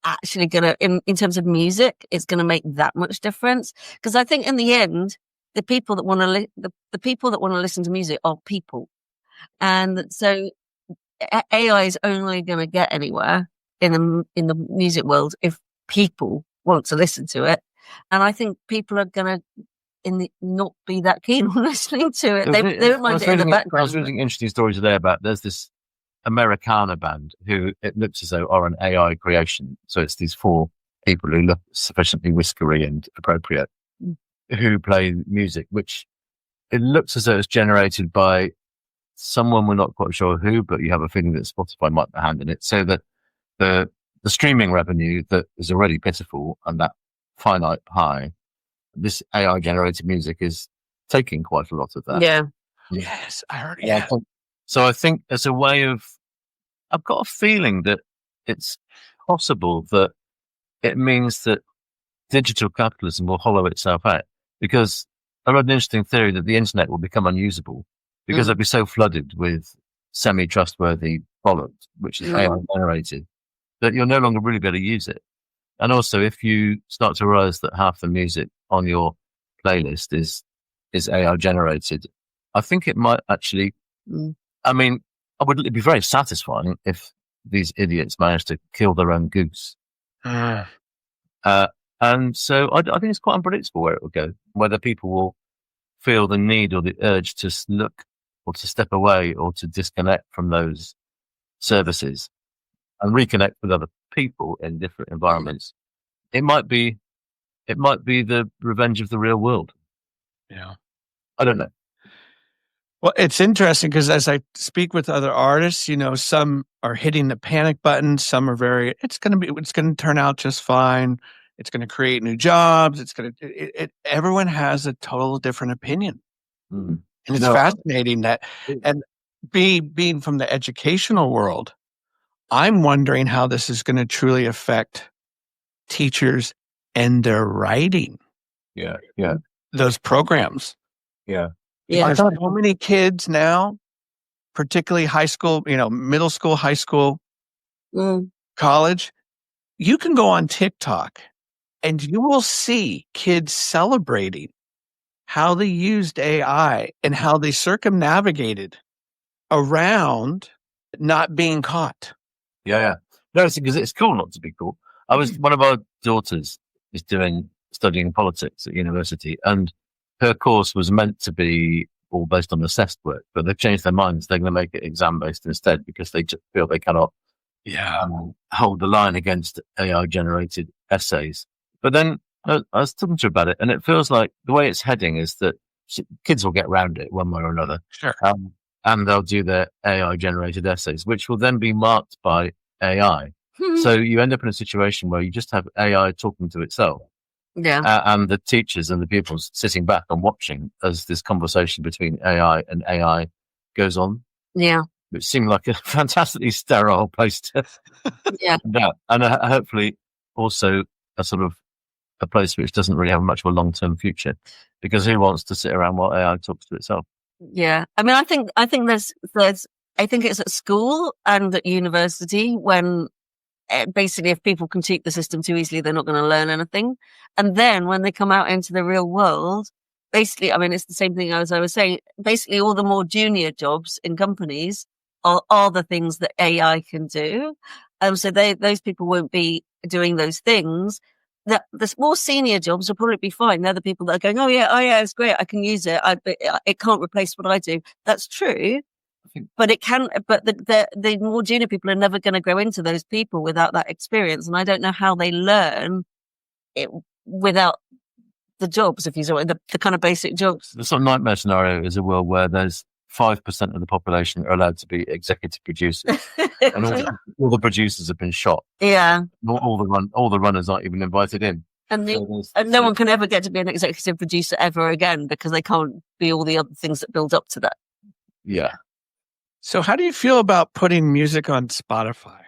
actually going to, in terms of music, it's going to make that much difference. Because I think in the end, the people that want to the people that want to listen to music are people. And so AI is only going to get anywhere in the music world if people want to listen to it. And I think people are going to not be that keen on listening to it. They don't mind it in the background.
I was reading an interesting story today about there's this Americana band who it looks as though are an AI creation. So it's these 4 people who look sufficiently whiskery and appropriate who play music, which it looks as though it's generated by someone, we're not quite sure who, but you have a feeling that Spotify might be a hand in it. So that the streaming revenue that is already pitiful and that finite high, this AI generated music is taking quite a lot of that.
Yeah.
Yes, I heard it.
So I think as a way of, I've got a feeling that it's possible that it means that digital capitalism will hollow itself out, because I read an interesting theory that the internet will become unusable because it'll be so flooded with semi-trustworthy bollocks, which is AI generated, that you'll no longer really be able to use it. And also, if you start to realize that half the music on your playlist is AI generated, I think it might actually, I mean, it'd be very satisfying if these idiots managed to kill their own goose. And so I think it's quite unpredictable where it will go, whether people will feel the need or the urge to look or to step away or to disconnect from those services and reconnect with other people in different environments. It might be the revenge of the real world.
Yeah.
I don't know.
Well, it's interesting because as I speak with other artists, some are hitting the panic button. Some are it's going to turn out just fine. It's going to create new jobs. Everyone has a total different opinion. And it's fascinating that, and being from the educational world, I'm wondering how this is going to truly affect teachers and their writing.
Yeah.
Those programs.
Yeah.
Yeah.
So many kids now, particularly high school, middle school, high school, college, you can go on TikTok and you will see kids celebrating how they used AI and how they circumnavigated around not being caught.
Yeah. No, because it's cool not to be caught. One of our daughters is studying politics at university, and her course was meant to be all based on assessed work, but they've changed their minds. They're going to make it exam based instead because they just feel they cannot hold the line against AI generated essays. But then I was talking to her about it, and it feels like the way it's heading is that kids will get around it one way or another.
Sure.
And they'll do their AI generated essays, which will then be marked by AI.
Hmm.
So you end up in a situation where you just have AI talking to itself,
Yeah.
and the teachers and the pupils sitting back and watching as this conversation between AI and AI goes on.
Yeah.
It seemed like a fantastically sterile place to
Yeah.
that, and hopefully also a sort of a place which doesn't really have much of a long-term future, because who wants to sit around while AI talks to itself?
Yeah. I mean, I think there's, I think it's at school and at university when basically if people critique the system too easily, they're not going to learn anything. And then when they come out into the real world, basically, I mean, it's the same thing as I was saying, basically all the more junior jobs in companies are the things that AI can do. So those people won't be doing those things. The more senior jobs will probably be fine. They're the people that are going, oh yeah, it's great. I can use it. It can't replace what I do. That's true. But it can, but the more junior people are never going to grow into those people without that experience. And I don't know how they learn it without the jobs, if you saw it, the kind of basic jobs.
The sort of nightmare scenario is a world where there's 5% of the population are allowed to be executive producers, and all the producers have been shot.
Yeah.
All the runners aren't even invited in.
And
So
no one can ever get to be an executive producer ever again because they can't be all the other things that build up to that.
Yeah.
So how do you feel about putting music on Spotify?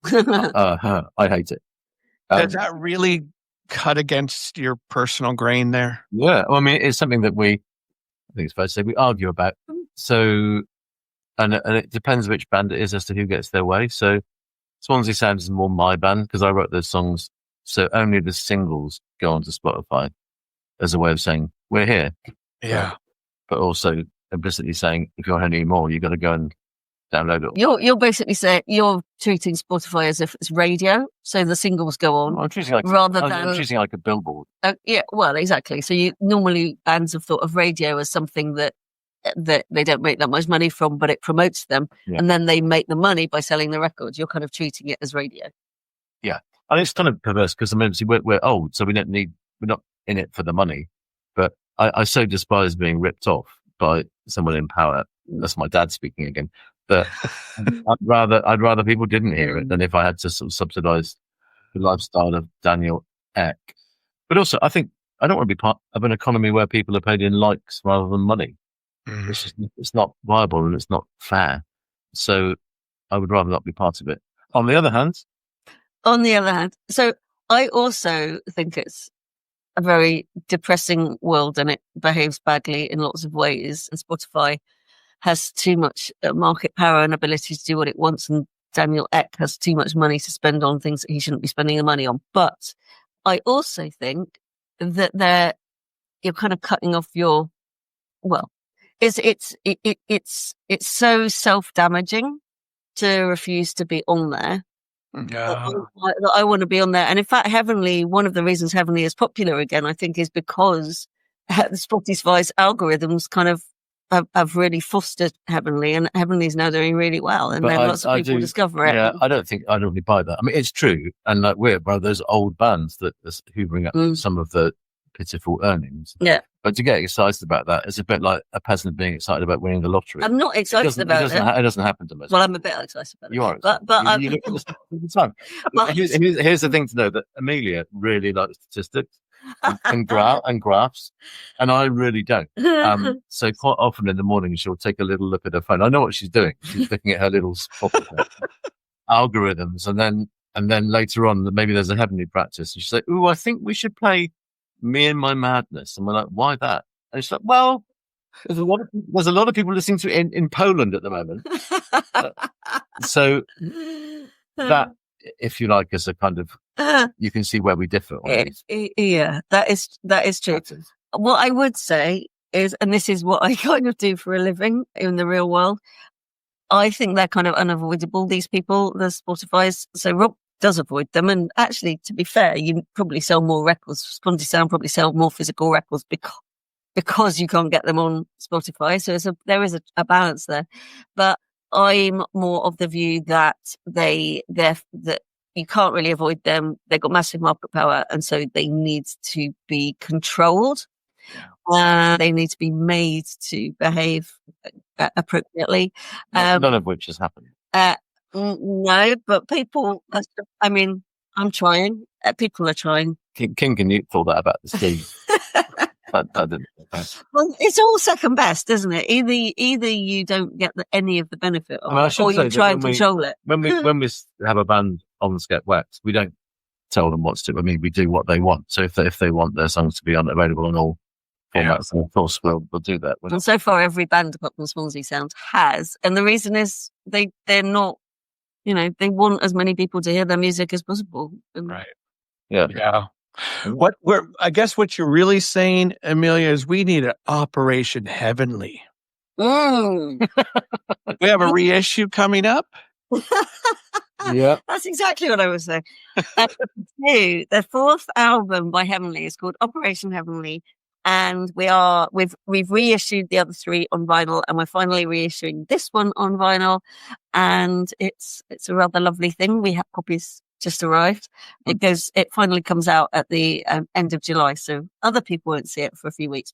I hate it.
Does that really cut against your personal grain there?
Yeah. Well, I mean, it's something that I think it's fair to say we argue about. So, and it depends which band it is as to who gets their way. So Swansea Sound is more my band because I wrote those songs. So only the singles go onto Spotify as a way of saying, we're here.
Yeah.
But also implicitly saying, if you want any more, you've got to go and download it.
You're basically saying you're treating Spotify as if it's radio, so the singles go on
I'm treating
rather
treating like a billboard.
yeah, well, exactly. So normally bands have thought of radio as something that they don't make that much money from, but it promotes them, and then they make the money by selling the records. You're kind of treating it as radio.
Yeah, and it's kind of perverse because I mean, we're old, so we're not in it for the money. But I so despise being ripped off by someone in power. That's my dad speaking again. But I'd rather people didn't hear it than if I had to sort of subsidize the lifestyle of Daniel Ek. But also, I think I don't want to be part of an economy where people are paid in likes rather than money. It's not viable and it's not fair. So I would rather not be part of it. On the other hand,
so I also think it's a very depressing world and it behaves badly in lots of ways. And Spotify has too much market power and ability to do what it wants. And Daniel Ek has too much money to spend on things that he shouldn't be spending the money on. But I also think that you're kind of cutting off your, well, it's so self-damaging to refuse to be on there.
Yeah.
I want to be on there. And in fact, Heavenly, one of the reasons Heavenly is popular again, I think, is because Spotify's algorithms kind of have really fostered Heavenly, and Heavenly is now doing really well, and then lots of people discover it.
Yeah, I don't really buy that. I mean, it's true, and like we're one of those old bands that are hoovering up some of the pitiful earnings.
Yeah,
but to get excited about that is a bit like a peasant being excited about winning the lottery.
I'm not excited about it.
It doesn't happen to most.
Well, I'm a bit excited about it.
You are,
but
you look at the time. Here's the thing to know: that Amelia really likes statistics and graphs, and I really don't. So quite often in the morning, she'll take a little look at her phone. I know what she's doing. She's looking at her little algorithms, and then later on, maybe there's a Heavenly practice, and she's like, "Ooh, I think we should play Me and My Madness." And we're like, "Why that?" And she's like, "Well, there's a lot of people listening to it in Poland at the moment." So that, if you like, is a kind of, you can see where we differ.
Yeah, that is true. What I would say is, and this is what I kind of do for a living in the real world, I think they're kind of unavoidable, these people, the Spotify's. So Rob does avoid them. And actually, to be fair, you probably sell more records. Swansea Sound probably sell more physical records because you can't get them on Spotify. So there is a balance there. But I'm more of the view that that you can't really avoid them. They've got massive market power, and so they need to be controlled. They need to be made to behave appropriately.
None of which has happened.
No, but people, I mean, I'm trying. People are trying.
King Canute thought that about the Steve. I didn't.
Well, it's all second best, isn't it? Either you don't get any of the benefit of
I mean, I
it,
should
or
say
you
that
try and
when we-
control it.
When we have a band on Get Wet, we don't tell them what to do. I mean, we do what they want. So if they want their songs to be available on all formats, then of course we'll do that.
And so far, every band apart from Swansea Sound has, and the reason is they're not, they want as many people to hear their music as possible. And
Right.
Yeah.
Yeah. I guess what you're really saying, Amelia, is we need an Operation Heavenly.
Mm.
We have a reissue coming up.
Yeah.
That's exactly what I was saying. The fourth album by Heavenly is called Operation Heavenly, and we've reissued the other three on vinyl, and we're finally reissuing this one on vinyl, and it's a rather lovely thing. We have copies just arrived. It finally comes out at the end of July, so other people won't see it for a few weeks.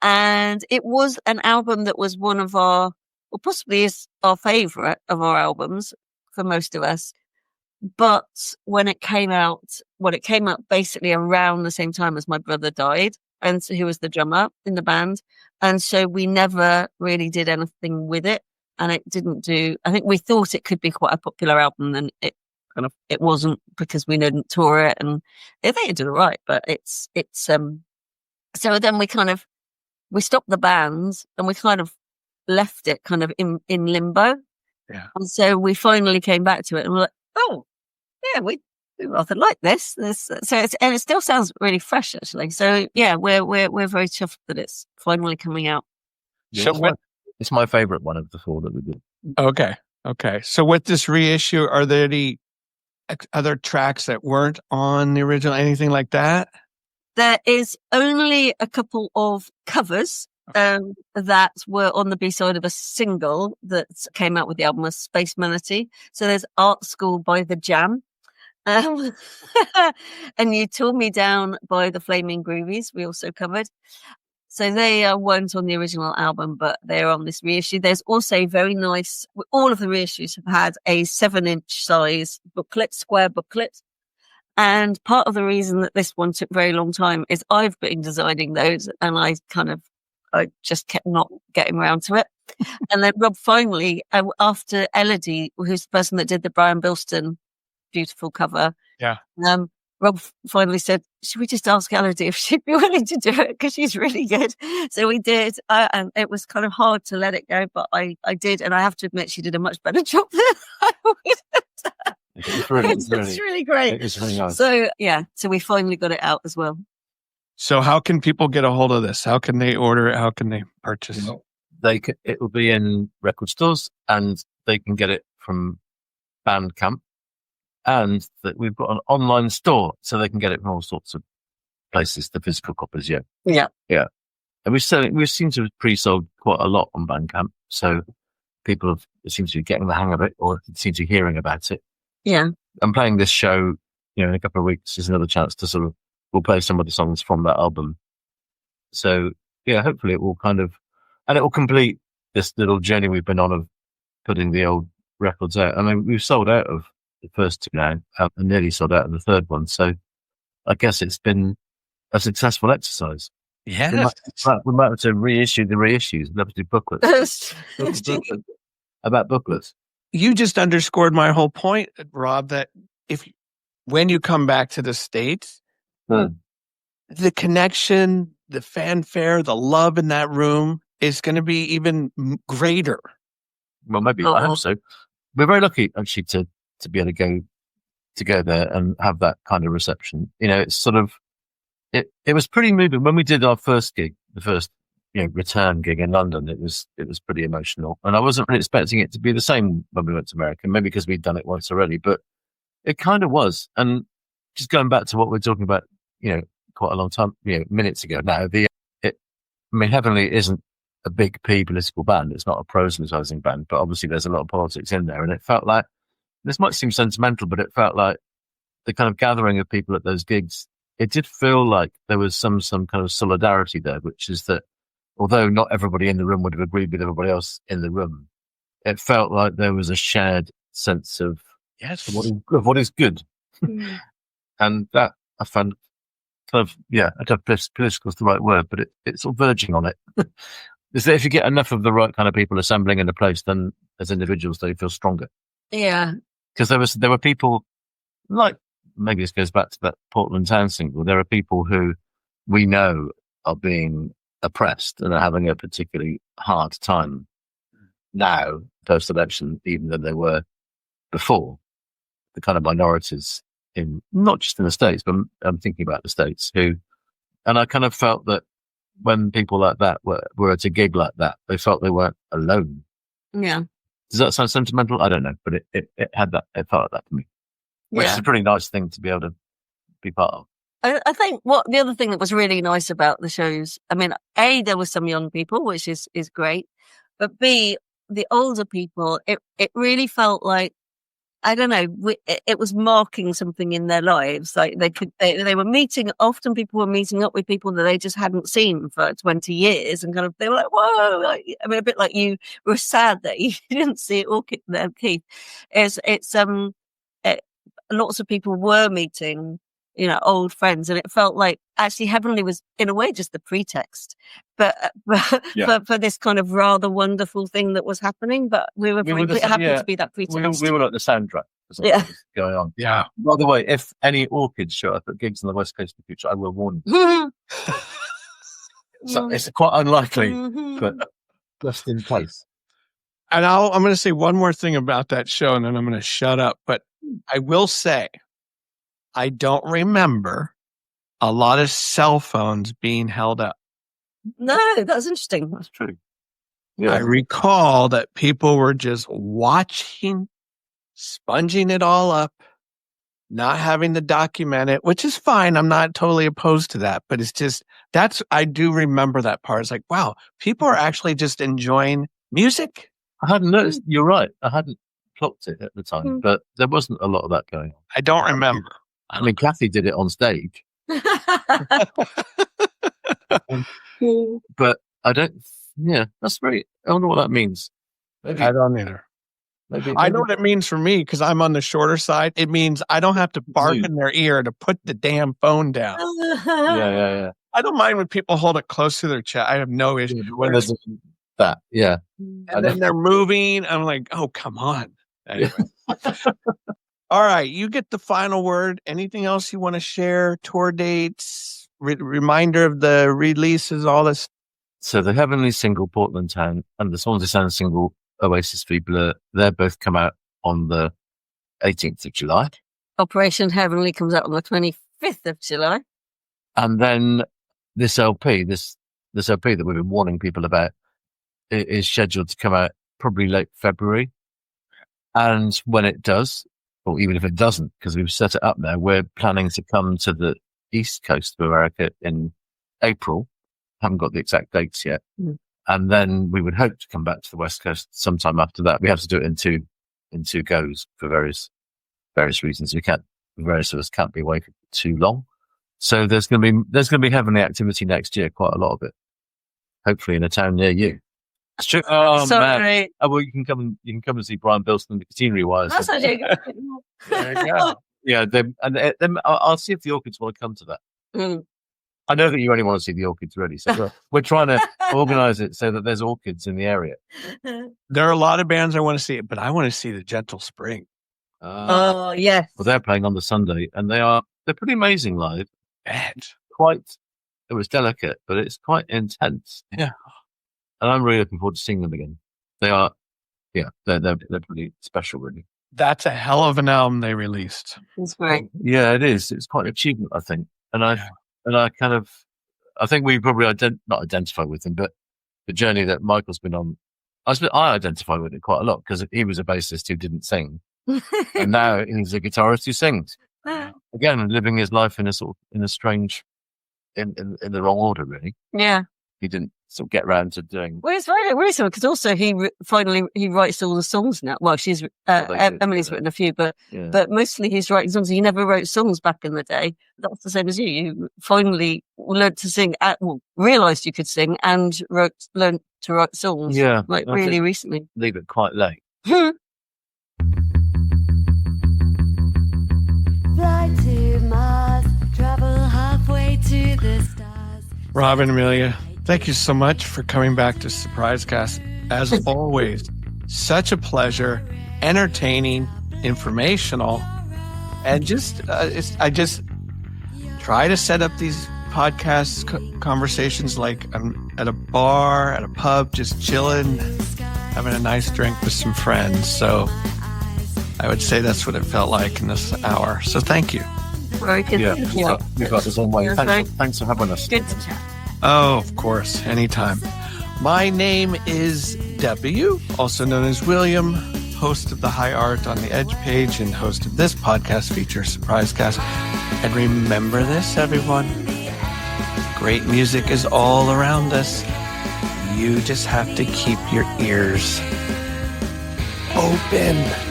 And it was an album that was one of our, or possibly is our favorite of our albums for most of us. But when it came out basically around the same time as my brother died, and so he was the drummer in the band. And so we never really did anything with it. And it didn't I think we thought it could be quite a popular album, and it wasn't, because we didn't tour it, and I think it did all right, but it's so then we stopped the band, and we kind of left it kind of in limbo.
Yeah.
And so we finally came back to it, and we're like, oh yeah, we rather like this. And it still sounds really fresh, actually. So yeah, we're very chuffed that it's finally coming out.
So
It's my favorite one of the four that we did.
Okay. So with this reissue, are there any other tracks that weren't on the original, anything like that?
There is only a couple of covers that were on the B-side of a single that came out with the album, was Space Manatee. So there's Art School by The Jam. And You Tore Me Down by the Flaming Groovies, we also covered. So they weren't on the original album, but they're on this reissue. There's also very nice, all of the reissues have had a 7-inch size booklet, square booklet. And part of the reason that this one took a very long time is I've been designing those, and I just kept not getting around to it. And then Rob finally, after Elodie, who's the person that did the Brian Bilston beautiful cover.
Yeah.
Rob finally said, should we just ask Elodie if she'd be willing to do it? Because she's really good. So we did. And it was kind of hard to let it go, but I did. And I have to admit, she did a much better job than I would have done.
It's really
great.
It's really nice.
So yeah, so we finally got it out as well.
So how can people get a hold of this? How can they order it? How can they purchase?
It will be in record stores, and they can get it from Bandcamp, and that we've got an online store, so they can get it from all sorts of places. The physical copies, yeah. And we seem to have pre-sold quite a lot on Bandcamp, so people seem to be getting the hang of it, or seem to be hearing about it.
Yeah.
I'm playing this show, in a couple of weeks is another chance to we'll play some of the songs from that album. So yeah, hopefully it will and it will complete this little journey we've been on of putting the old records out. I mean, we've sold out of the first two now, and nearly sold out of the third one. So I guess it's been a successful exercise.
Yeah.
We might have to reissue the reissues. We'll have to do booklets. About booklets.
You just underscored my whole point, Rob, that when you come back to the States, the connection, the fanfare, the love in that room is going to be even greater.
Well, maybe. I hope so. We're very lucky, actually, to be able to go there and have that kind of reception. It's sort of, it was pretty moving. When we did our first gig, the first return gig in London, it was pretty emotional, and I wasn't really expecting it to be the same when we went to America. Maybe because we'd done it once already, but it kind of was. And just going back to what we're talking about, quite a long time, minutes ago now. Heavenly isn't a big P political band. It's not a proselytizing band, but obviously there's a lot of politics in there, and it felt like this might seem sentimental, but it felt like the kind of gathering of people at those gigs. It did feel like there was some kind of solidarity there, which is that although not everybody in the room would have agreed with everybody else in the room, it felt like there was a shared sense of
Yes.
what is good. And that I found kind of, I don't know if political is the right word, but it's sort of verging on it. Is that if you get enough of the right kind of people assembling in a place, then as individuals, they feel stronger.
Yeah.
Because there were people, like, maybe this goes back to that Portland Town single, there are people who we know are being oppressed and are having a particularly hard time now, post-election, even than they were before. The kind of minorities in, not just in the States, but I'm thinking about the States, and I kind of felt that when people like that were at a gig like that, they felt they weren't alone.
Yeah.
Does that sound sentimental? I don't know, but it had that, it felt like that for me, which is a pretty nice thing to be able to be part of.
I think the other thing that was really nice about the shows, I mean, A, there were some young people, which is great, but B, the older people, it really felt like, I don't know, it was marking something in their lives. Like they were meeting, often people were meeting up with people that they just hadn't seen for 20 years and kind of, they were like, whoa, I mean, a bit like you were sad that you didn't see Orchid there, Keith. Lots of people were meeting, old friends, and it felt like actually Heavenly was in a way just the pretext, but for this kind of rather wonderful thing that was happening. But we were happy to be that pretext.
We were like the soundtrack for something that was going on.
Yeah.
By the way, if any Orchids show up at gigs on the West Coast in the future, I will warn you. So it's quite unlikely, but just in case.
And I'm going to say one more thing about that show, and then I'm going to shut up. But I will say, I don't remember a lot of cell phones being held up.
No, that's interesting.
That's true.
I recall that people were just watching, sponging it all up, not having to document it, which is fine. I'm not totally opposed to that, but it's just, I do remember that part. It's like, wow, people are actually just enjoying music.
I hadn't noticed. You're right. I hadn't clocked it at the time, but there wasn't a lot of that going on.
I don't remember.
I mean, Kathy did it on stage, but I don't. Yeah, that's very. I don't know what that means. Maybe,
I don't either.
Maybe
I know what it means for me because I'm on the shorter side. It means I don't have to bark in their ear to put the damn phone down.
Yeah.
I don't mind when people hold it close to their chest. I have no issue
when there's that. Yeah,
and then they're moving. I'm like, oh, come on. Anyway. All right, you get the final word. Anything else you want to share? Tour dates, reminder of the releases, all this.
So the Heavenly single, Portland Town, and the Swansea Sound single, Oasis v Blur, they're both come out on the 18th of July.
Operation Heavenly comes out on the 25th of July.
And then this LP, this LP that we've been warning people about, is scheduled to come out probably late February. And when it does, or even if it doesn't, because we've set it up now, we're planning to come to the East Coast of America in April. Haven't got the exact dates yet. And then we would hope to come back to the West Coast sometime after that. We have to do it in two goes for various reasons. Various of us can't be away for too long. So there's going to be Heavenly activity next year, quite a lot of it. Hopefully in a town near you. That's true. Oh man! Oh, well, you can come and see Brian Bilston and the Catenary Wires.
That's actually good.
There you go.
Yeah, I'll see if the Orchids want to come to that. I know that you only want to see the Orchids, really. So we're trying to organise it so that there's Orchids in the area.
There are a lot of bands I want to see, but I want to see the Gentle Spring.
Oh yes.
Well, they're playing on the Sunday, and they're pretty amazing live. It was delicate, but it's quite intense.
Yeah.
And I'm really looking forward to seeing them again. They're pretty special, really.
That's a hell of an album they released.
It's great.
Yeah, it is. It's quite an achievement, I think. And I think we probably not identify with them, but the journey that Michael's been on, I identify with it quite a lot because he was a bassist who didn't sing, and now he's a guitarist who sings. Again, living his life in a strange, in the wrong order, really.
Yeah.
He didn't sort of get around to doing.
Well, it's really similar because also finally he writes all the songs now. Well,
they do,
Emily's
yeah.
written a few, but
Yeah.
mostly he's writing songs. He never wrote songs back in the day. That's the same as you. You finally learned to sing, realised you could sing, and learned to write songs.
Yeah,
like
I
really
did
recently.
leave it quite late.
Fly to Mars, travel halfway to the stars.
Rob and Amelia, thank you so much for coming back to Surprise Cast. As always, such a pleasure, entertaining, informational, and I just try to set up these podcast conversations like I'm at a bar, at a pub, just chilling, having a nice drink with some friends. So I would say that's what it felt like in this hour. So thank you.
Very good.
Yeah,
Thank
you've got this on way.
Yeah,
Thanks for having us.
Good to chat.
Oh, of course, anytime. My name is W, also known as William, host of the High Art on the Edge page and host of this podcast feature, Surprise Cast. And remember this, everyone. Great music is all around us. You just have to keep your ears open.